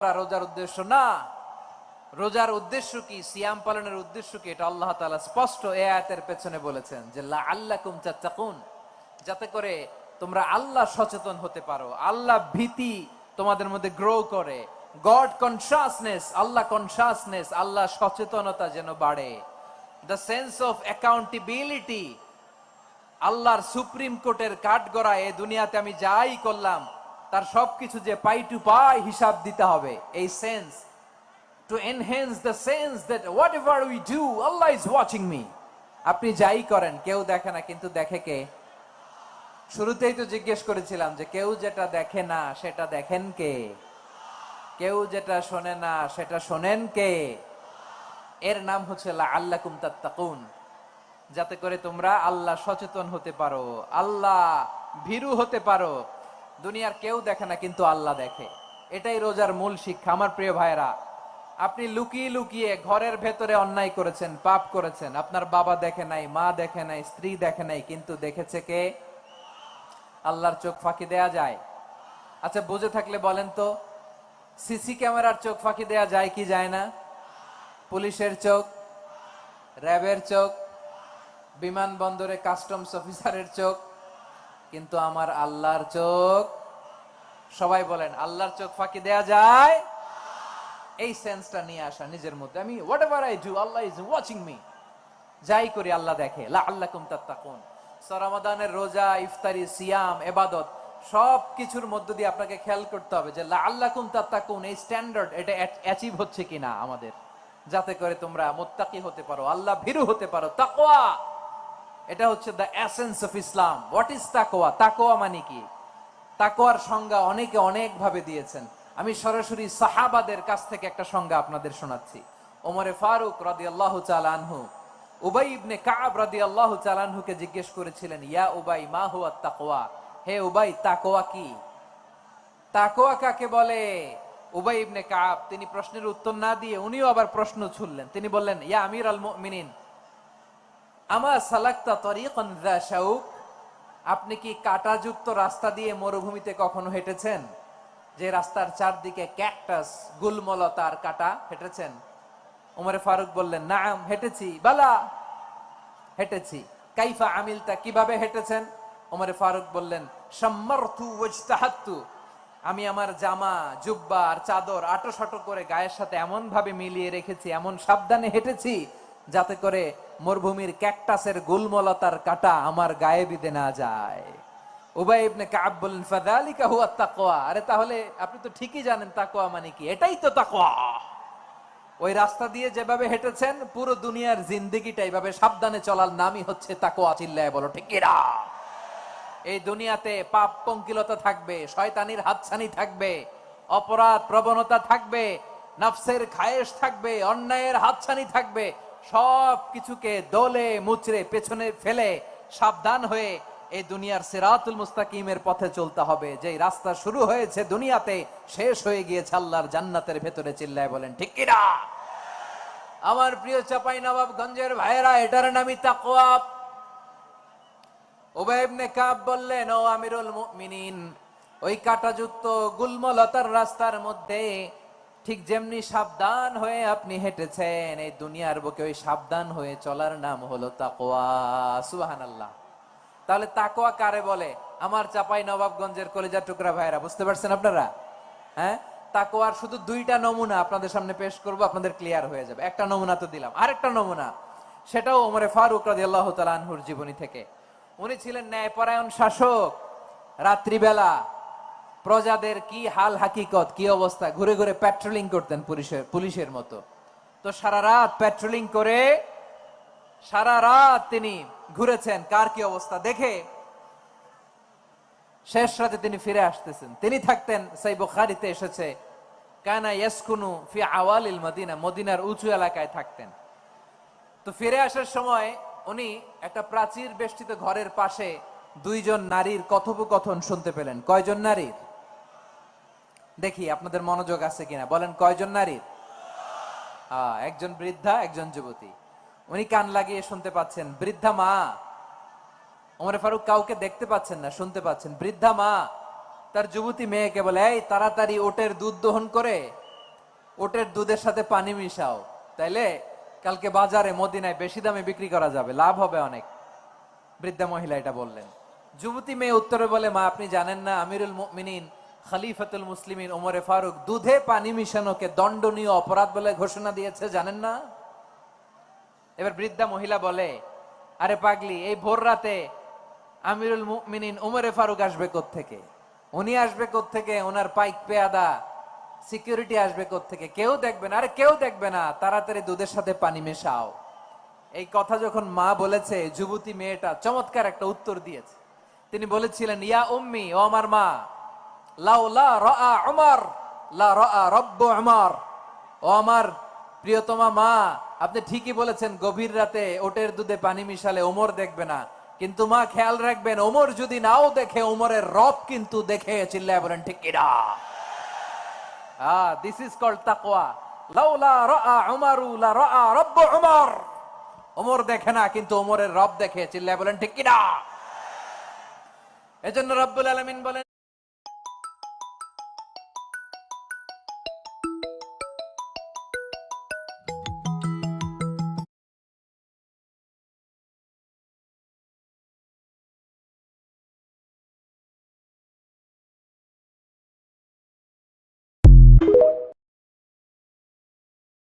রোজার উদ্দেশ্য না। রোজার উদ্দেশ্য কি, সিয়াম পালনের উদ্দেশ্য কি, এটা আল্লাহ তাআলা স্পষ্ট এই আয়াতের পেছনে বলেছেন যে লাআল্লাকুম তাত্তাকুন, যাতে করে তোমরা আল্লাহ সচেতন হতে পারো, আল্লাহ ভীতি তোমাদের মধ্যে গ্রো করে, গড কনসাসনেস, আল্লাহ কনসাসনেস, আল্লাহ সচেতনতা যেন বাড়ে, দ্য সেন্স অফ অ্যাকাউন্টেবিলিটি, আল্লাহর সুপ্রিম কোর্টের কাঠগড়া এই দুনিয়াতে আমি যাই করলাম তার সবকিছু যে পাই টু পাই হিসাব দিতে হবে, এই sense, to enhance the sense that whatever we do Allah is watching me. আপনি যাই করেন কেউ দেখে না, কিন্তু দেখে কে? শুরুতেই তো জিজ্ঞেস করেছিলাম যে কেউ যেটা দেখে না সেটা দেখেন কে? কেউ যেটা শোনে না সেটা শোনেন কে? এর নাম হচ্ছে লাআল্লাকুম তাত্তাকুন, যাতে করে তোমরা আল্লাহ সচেতন হতে পারো, আল্লাহ ভীরু হতে পারো। দুনিয়ার কেউ দেখে না, কিন্তু আল্লাহ দেখে। এটাই রোজার মূল শিক্ষা। আমার প্রিয় ভাইরা, আপনি লুকিয়ে লুকিয়ে ঘরের ভেতরে অন্যায় করেছেন, পাপ করেছেন, আপনার বাবা দেখে নাই, মা দেখে নাই, স্ত্রী দেখে নাই, কিন্তু দেখেছে কে? আল্লাহর চোখ ফাঁকি দেয়া যায়? আচ্ছা, বুঝে থাকলে বলেন তো, সিসি ক্যামেরার চোখ ফাঁকি দেয়া যায় কি যায় না? পুলিশের চোখ, র্যাবের চোখ, বিমানবন্দরে কাস্টমস অফিসারের চোখ, কিন্তু আমার আল্লাহর চোখ? সবাই বলেন, আল্লাহর চোখ ফাঁকি দেয়া যায়? এই সেন্সটা নিয়ে আসা নিজের মধ্যে, আমি whatever I do Allah is watching me, যাই করি আল্লাহ দেখে। লাআল্লাকুম তাত্তাকুন। রমাদানের রোজা, ইফতারি, সিয়াম, ইবাদত সব কিছুর মধ্য দিয়ে আপনাকে খেয়াল করতে হবে যে লাআল্লাকুম তাত্তাকুন এই স্ট্যান্ডার্ড এটা অ্যাচিভ হচ্ছে কিনা আমাদের, যাতে করে তোমরা মুত্তাকি হতে পারো, আল্লাহ ভীরু হতে পারো। তাকওয়া, এটা হচ্ছে the essence of Islam. What is তাকওয়া? তাকওয়া মানে কি? তাকওয়ার সংজ্ঞা অনেকে অনেক ভাবে দিয়েছেন। আমি সরাসরি সাহাবাদের কাছ থেকে একটা সংজ্ঞা আপনাদের শোনাচ্ছি। ওমরে ফারুক রাদিয়াল্লাহু তাআলা আনহু উবাই ইবনে কাব রাদিয়াল্লাহু তাআলা আনহুকে জিজ্ঞেস করেছিলেন, ইয়া উবাই মা হুয়া তাকওয়া, হে উবাই তাকওয়া কি? তাকওয়া কাকে বলে? উবাই ইবনে কাব তিনি প্রশ্নের উত্তর না দিয়ে উনিও আবার প্রশ্ন ছুড়লেন। তিনি বললেন, ইয়া আমিরাল মুমিনিন আমা সালাকতা তরিকান যা শাউক, আপনি কি কাঁটাযুক্ত রাস্তা দিয়ে মরুভূমিতে কখনো হেঁটেছেন? যে রাস্তার চারদিকে ক্যাকটাস, গুলমলতা আর কাঁটা, হেঁটেছেন? ওমরে ফারুক বললেন, নাম হেঁটেছি। বালা, হেঁটেছি। কাইফা আমিলতা, কিভাবে হেঁটেছেন? ওমরে ফারুক বললেন, শাম্মারতু ওয়াজতাহাতু, আমি আমার জামা, জুব্বা আর চাদর আটোসাটো করে গায়ের সাথে এমন ভাবে মিলিয়ে রেখেছি, এমন সাবধানে হেঁটেছি যাতে করে মরুভূমির ক্যাকটাসের গুলমলতার কাঁটা আমার গায়ে বিঁধে না যায়। উবাই ইবনে কাব বললেন, ফাযালিকা হুয়া তাকওয়া, আরে তাহলে আপনি তো ঠিকই জানেন তাকওয়া মানে কি, এটাই তো তাকওয়া। ওই রাস্তা দিয়ে যেভাবে হেঁটেছেন পুরো দুনিয়ার জিন্দেগিটা এইভাবে সাবধানে চলার নামই হচ্ছে তাকওয়া। চিল্লায় বলো ঠিক কিনা? এই দুনিয়াতে পাপ পঙ্কিলতা থাকবে, শয়তানির হাতছানি থাকবে, অপরাধ প্রবণতা থাকবে, নফসের খায়েশ থাকবে, অন্যায়ের হাতছানি থাকবে, সব কিছুকে দলে মুচড়ে পেছনে ফেলে সাবধান হয়ে এই দুনিয়ার সিরাতুল মুস্তাকিমের পথে চলতে হবে। যেই রাস্তা শুরু হয়েছে দুনিয়াতে, শেষ হয়ে গিয়েছে আল্লাহর জান্নাতের ভেতরে। চিল্লায় বলেন ঠিক কিনা? আমার প্রিয় চাঁপাইনবাবগঞ্জের ভাইয়েরা, এটার নামই তাকওয়া। উবাই ইবনে কাব বললেন, ও আমিরুল মুমিনিন, ওই কাঁটাযুক্ত গুলমলতার রাস্তার মধ্যে ঠিক যেমনি সাবধান হয়ে আপনি হেঁটেছেন, এই দুনিয়ার বুকে ওই সাবধান হয়ে চলার নাম হলো তাকওয়া। সুবহানাল্লাহ। তাহলে তাকওয়া কারে বলে? আমার চাঁপাইনবাবগঞ্জের কলিজার টুকরা ভাইয়েরা, বুঝতে পারছেন আপনারা? হ্যাঁ, তাকওয়ার শুধু দুইটা নমুনা আপনাদের সামনে পেশ করব, আপনাদের ক্লিয়ার হয়ে যাবে। একটা নমুনা তো দিলাম, আরেকটা নমুনা, সেটাও ওমরে ফারুক রাদিয়াল্লাহু তাআলা আনহুর জীবনী থেকে। উনি ছিলেন ন্যায়পরায়ণ শাসক। রাত্রিবেলা প্রজাদের কি হাল হাকিকত, কি অবস্থা, ঘুরে ঘুরে প্যাট্রোলিং করতেন পুলিশের মতো। তো সারা রাত প্যাট্রোলিং করে সারা রাত তিনি ঘুরেছেন কার কি অবস্থা দেখে। শেষ রাতে তিনি ফিরে আসতেছেন। তিনি থাকতেন, সহিহ বুখারীতে এসেছে, কানা ইয়াসকুনু ফি আওয়ালিল মদিনা, মদিনার উঁচু এলাকায় থাকতেন। তো ফিরে আসার সময় উনি একটা প্রাচীর বেষ্টিত ঘরের পাশে দুইজন নারীর কথোপকথন শুনতে পেলেন। কয়জন নারীর? দেখি আপনাদের মনোযোগ আছে কিনা, বলেন কয়জন নারীর? একজন বৃদ্ধা, একজন যুবতী। উনি কান লাগিয়ে শুনতে পাচ্ছেন। বৃদ্ধা মা, ওমরে ফারুক কাউকে দেখতে পাচ্ছেন না, শুনতে পাচ্ছেন। বৃদ্ধা মা তার যুবতী মেয়েকে বলে, এই তাড়াতাড়ি ওটের দুধ দহন করে ওটের দুধের সাথে পানি মিশাও, তাইলে কালকে বাজারে মদিনায় বেশি দামে বিক্রি করা যাবে, লাভ হবে অনেক। বৃদ্ধা মহিলা এটা বললেন। যুবতী মেয়ে উত্তরে বলে, মা আপনি জানেন না আমিরুল মুমিনিন খলিফাতুল মুসলিমিন ওমরে ফারুক দুধে পানি মিশানোকে দণ্ডনীয় অপরাধ বলে ঘোষণা দিয়েছে, জানেন না? এবার বৃদ্ধা মহিলা বলে, আরে পাগলি, এই ভোর রাতে আমিরুল মুমিনিন ওমরে ফারুক আসবে কোত্থেকে? উনি আসবে কোত্থেকে? ওনার পাইক পেয়াদা সিকিউরিটি আসবে কোত্থেকে? কেউ দেখবে না। আরে কেউ দেখবে না, তাড়াতাড়ি দুধের সাথে পানি মেশাও। এই কথা যখন মা বলেছে, যুবতী মেয়েটা চমৎকার একটা উত্তর দিয়েছে। তিনি বলেছিলেন, ইয়া উম্মি, ও আমার মা, লাউলা রাআ উমর লা রাআ রব্বু উমর। ও আমার প্রিয়তমা মা, আপনি ঠিকই বলেছেন, গভীর রাতে ওটের দুধে পানি মিশালে ওমর দেখবে না, কিন্তু মা খেয়াল রাখবেন, ওমর যদি নাও দেখে, ওমরের রব কিন্তু দেখে। চিল্লায় বলেন ঠিক কিনা? দিস ইজ কল্ড তাকওয়া। লাউলা রাআ উমরু লা রাআ রব্বু উমর। ওমর দেখে না, কিন্তু ওমরের রব দেখে। চিল্লায় বলেন ঠিক কিনা? এজন্য রব্বুল আলামিন বলেন,